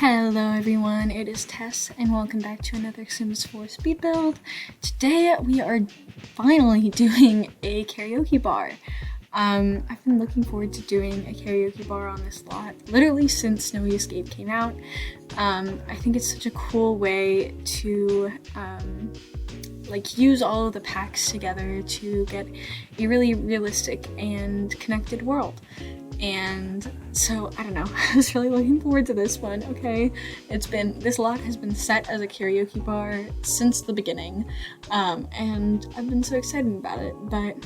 Hello everyone, it is Tess and welcome back to another Sims 4 speed build. Today we are finally doing a karaoke bar. I've been looking forward to doing a karaoke bar on this lot literally since Snowy Escape came out. I think it's such a cool way to use all of the packs together to get a really realistic and connected world. And so, I don't know, I was really looking forward to this one, okay? This lot has been set as a karaoke bar since the beginning, and I've been so excited about it, but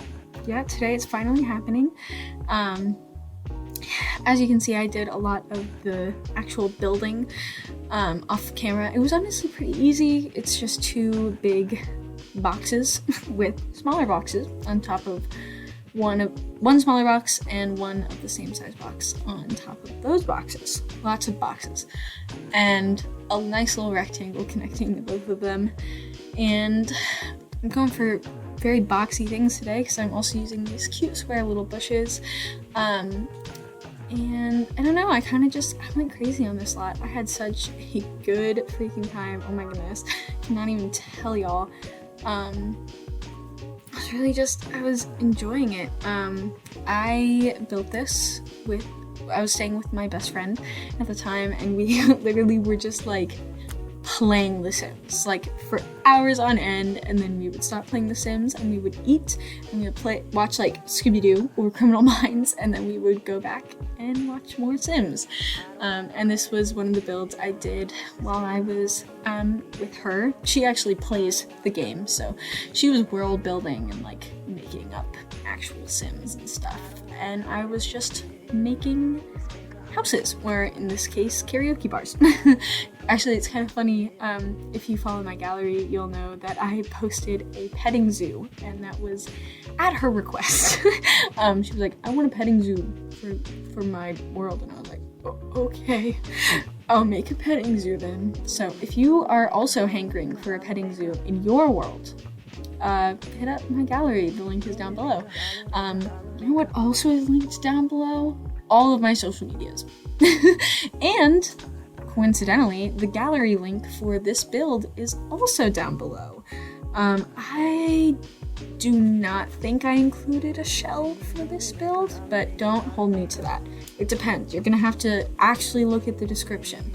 yeah, today it's finally happening. As you can see, I did a lot of the actual building off camera. It was honestly pretty easy. It's just two big boxes with smaller boxes on top of one smaller box and one of the same size box on top of those boxes. Lots of boxes. And a nice little rectangle connecting the both of them. And I'm going for very boxy things today because I'm also using these cute square little bushes. And I don't know, I went crazy on this lot. I had such a good freaking time. Oh my goodness. I cannot even tell y'all. I was enjoying it. I built this I was staying with my best friend at the time, and we literally were just playing The Sims for hours on end, and then we would stop playing The Sims and we would eat and we would watch Scooby-Doo or Criminal Minds, and then we would go back and watch more Sims. And this was one of the builds I did while I was with her. She actually plays the game, so she was world building and making up actual Sims and stuff, and I was just making houses, or in this case, karaoke bars. Actually, it's kind of funny, if you follow my gallery, you'll know that I posted a petting zoo, and that was at her request. She was like, I want a petting zoo for my world, and I was like, okay, I'll make a petting zoo then. So if you are also hankering for a petting zoo in your world, hit up my gallery, the link is down below. You know what also is linked down below? All of my social medias. And coincidentally, the gallery link for this build is also down below. I do not think I included a shell for this build, but don't hold me to that. It depends. You're gonna have to actually look at the description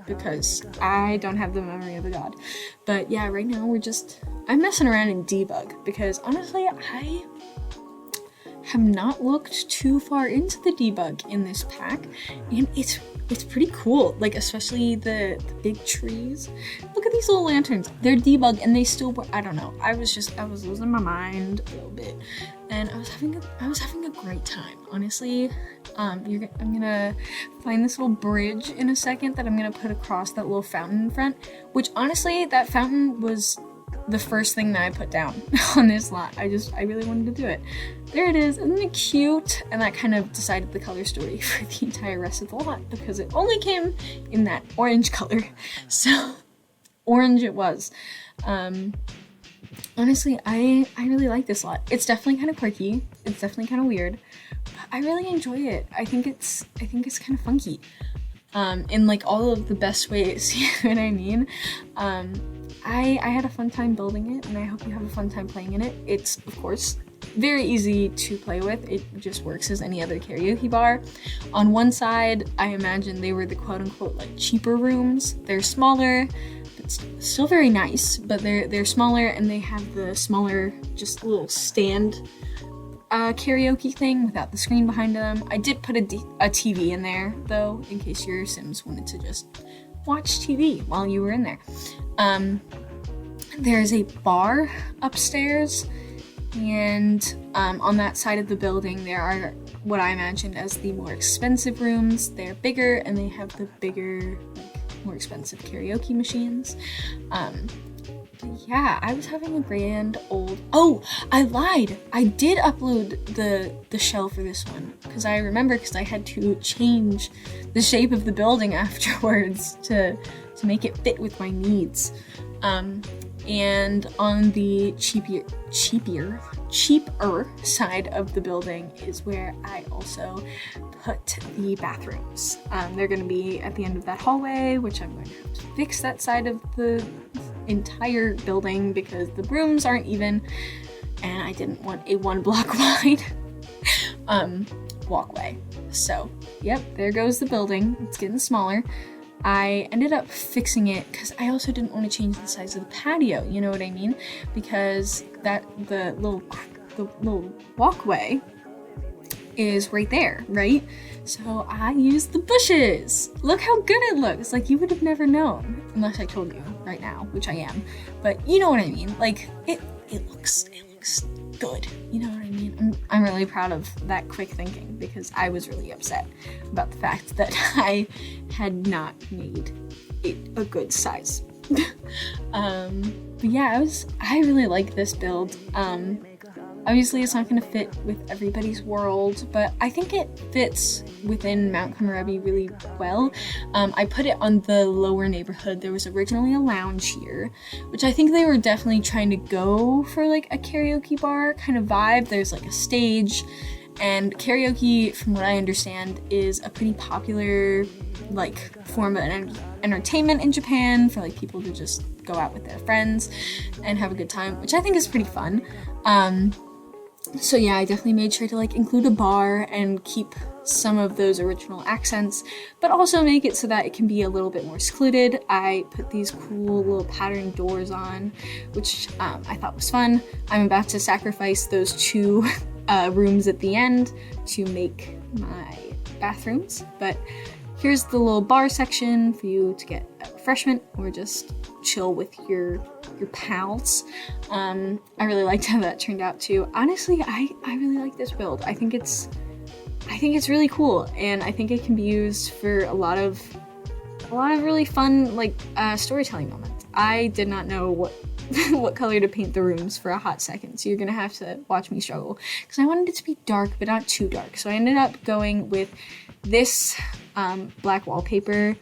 because I don't have the memory of a god. But yeah, right now I'm messing around in debug because honestly, I have not looked too far into the debug in this pack, and it's pretty cool, especially the big trees. Look at these little lanterns. They're debug and they still work. I don't know. I was losing my mind a little bit, and I was having a great time, honestly. I'm gonna find this little bridge in a second that I'm gonna put across that little fountain in front, which honestly, that fountain was the first thing that I put down on this lot. I really wanted to do it. There it is. Isn't it cute? And that kind of decided the color story for the entire rest of the lot because it only came in that orange color. So orange it was. Honestly, I really like this lot. It's definitely kind of quirky. It's definitely kind of weird, but I really enjoy it. I think it's kind of funky. In all of the best ways. You know what I mean? I had a fun time building it, and I hope you have a fun time playing in it. It's, of course, very easy to play with. It just works as any other karaoke bar. On one side, I imagine they were the quote-unquote cheaper rooms. They're smaller, but still very nice, but they're smaller, and they have the smaller, just little stand karaoke thing without the screen behind them. I did put a TV in there, though, in case your Sims wanted to just watch TV while you were in there. There's a bar upstairs, and on that side of the building there are what I imagined as the more expensive rooms. They're bigger and they have the bigger, more expensive karaoke machines. But yeah, I was having a grand old... Oh, I lied! I did upload the shell for this one, because I remember I had to change the shape of the building afterwards to make it fit with my needs. And on the cheaper side of the building is where I also put the bathrooms. They're going to be at the end of that hallway, which I'm going to have to fix that side of the entire building because the rooms aren't even, and I didn't want a 1 block wide walkway. So, yep, there goes the building. It's getting smaller. I ended up fixing it because I also didn't want to change the size of the patio, you know what I mean? Because the little walkway is right there, right? So I used the bushes. Look how good it looks. Like, you would have never known unless I told you right now, which I am. But you know what I mean? Like, it looks good. You know what I mean? I'm really proud of that quick thinking because I was really upset about the fact that I had not made it a good size. But yeah, I really like this build. Obviously it's not going to fit with everybody's world, but I think it fits within Mount Komorebi really well. I put it on the lower neighborhood. There was originally a lounge here, which I think they were definitely trying to go for like a karaoke bar kind of vibe. There's like a stage, and karaoke, from what I understand, is a pretty popular like form of entertainment in Japan for like people to just go out with their friends and have a good time, which I think is pretty fun. So yeah, I definitely made sure to like include a bar and keep some of those original accents, but also make it so that it can be a little bit more secluded. I put these cool little patterned doors on, which I thought was fun. I'm about to sacrifice those 2 rooms at the end to make my bathrooms, but here's the little bar section for you to get a refreshment or just chill with your pals. I really liked how that turned out too. Honestly, I really like this build. I think it's really cool, and I think it can be used for a lot of really fun like storytelling moments. I did not know what color to paint the rooms for a hot second, so you're gonna have to watch me struggle because I wanted it to be dark but not too dark. So I ended up going with this black wallpaper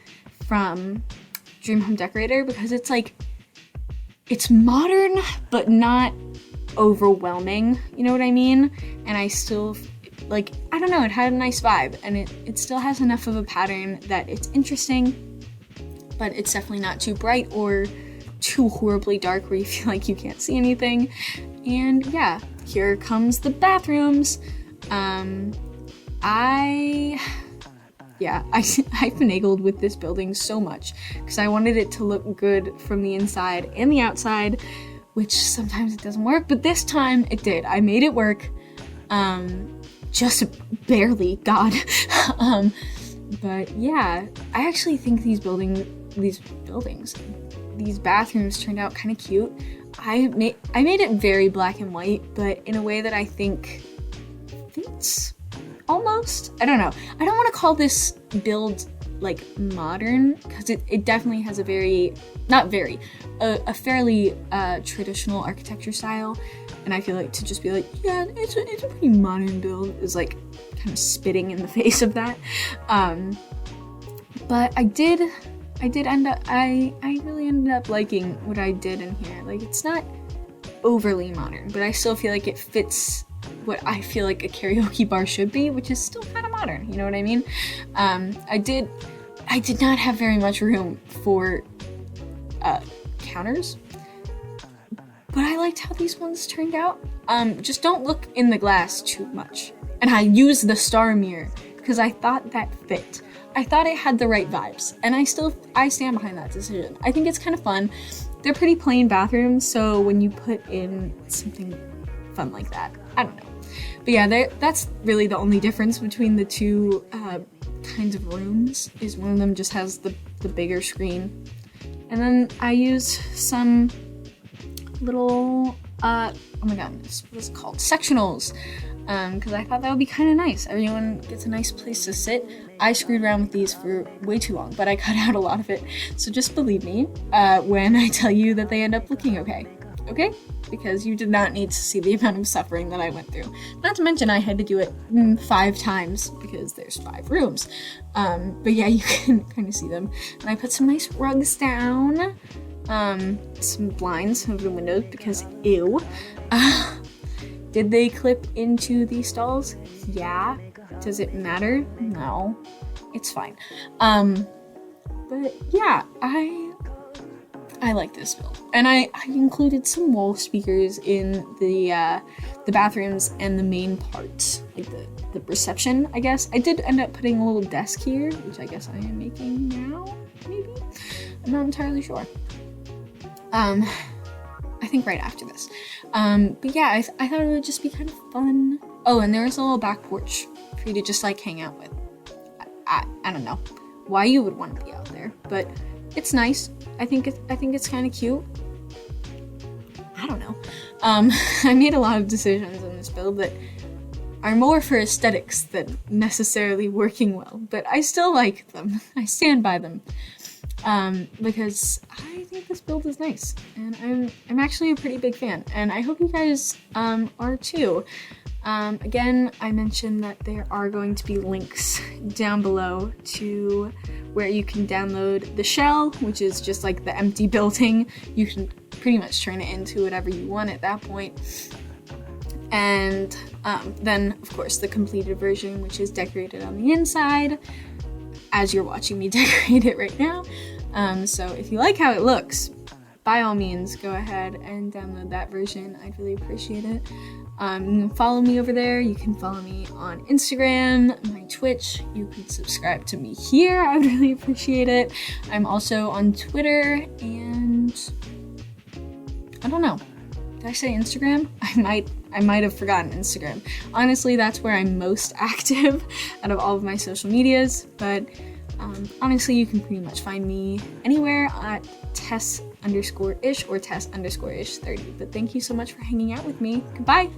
from Dream Home Decorator because it's like, it's modern but not overwhelming, you know what I mean? And I still, like, I don't know, it had a nice vibe, and it still has enough of a pattern that it's interesting, but it's definitely not too bright or too horribly dark where you feel like you can't see anything. And yeah, here comes the bathrooms. I finagled with this building so much because I wanted it to look good from the inside and the outside, which sometimes it doesn't work, but this time it did. I made it work, just barely, God. But yeah, I actually think these bathrooms turned out kind of cute. I made it very black and white, but in a way that I think fits. Almost. I don't know. I don't want to call this build like modern because it definitely has a fairly traditional architecture style, and I feel like to just be like, yeah, it's a pretty modern build is like kind of spitting in the face of that. But I really ended up liking what I did in here. Like, it's not overly modern, but I still feel like it fits what I feel like a karaoke bar should be, which is still kind of modern, you know what I mean? I did not have very much room for counters, but I liked how these ones turned out. Just don't look in the glass too much. And I used the star mirror because I thought that fit. I thought it had the right vibes, and I stand behind that decision. I think it's kind of fun. They're pretty plain bathrooms, so when you put in something fun like that, I don't know. But yeah, that's really the only difference between the 2 kinds of rooms, is one of them just has the bigger screen. And then I used some little, oh my god, what is it called? Sectionals. Because I thought that would be kind of nice. Everyone gets a nice place to sit. I screwed around with these for way too long, but I cut out a lot of it. So just believe me when I tell you that they end up looking okay. okay? Because you did not need to see the amount of suffering that I went through. Not to mention I had to do it 5 times because there's 5 rooms. But yeah, you can kind of see them. And I put some nice rugs down, some blinds over the windows because ew. Did they clip into these stalls? Yeah. Does it matter? No. It's fine. But yeah, I like this build, and I included some wall speakers in the bathrooms and the main parts, like the reception, I guess. I did end up putting a little desk here, which I guess I am making now, maybe? I'm not entirely sure. I think right after this. But yeah, I thought it would just be kind of fun. Oh, and there's a little back porch for you to just like hang out with. I don't know why you would want to be out there, but it's nice. I think it's kind of cute. I don't know. I made a lot of decisions in this build that are more for aesthetics than necessarily working well, but I still like them. I stand by them. Because I think this build is nice, and I'm actually a pretty big fan, and I hope you guys are too. Again, I mentioned that there are going to be links down below to where you can download the shell, which is just like the empty building. You can pretty much turn it into whatever you want at that point. And then, of course, the completed version, which is decorated on the inside, as you're watching me decorate it right now. So if you like how it looks, by all means, go ahead and download that version. I'd really appreciate it. You can follow me over there. You can follow me on Instagram, my Twitch. You can subscribe to me here. I would really appreciate it. I'm also on Twitter, and I don't know. Did I say Instagram? I might have forgotten Instagram. Honestly, that's where I'm most active out of all of my social medias, but honestly, you can pretty much find me anywhere at Tess_ish or Tess_ish30. But thank you so much for hanging out with me. Goodbye!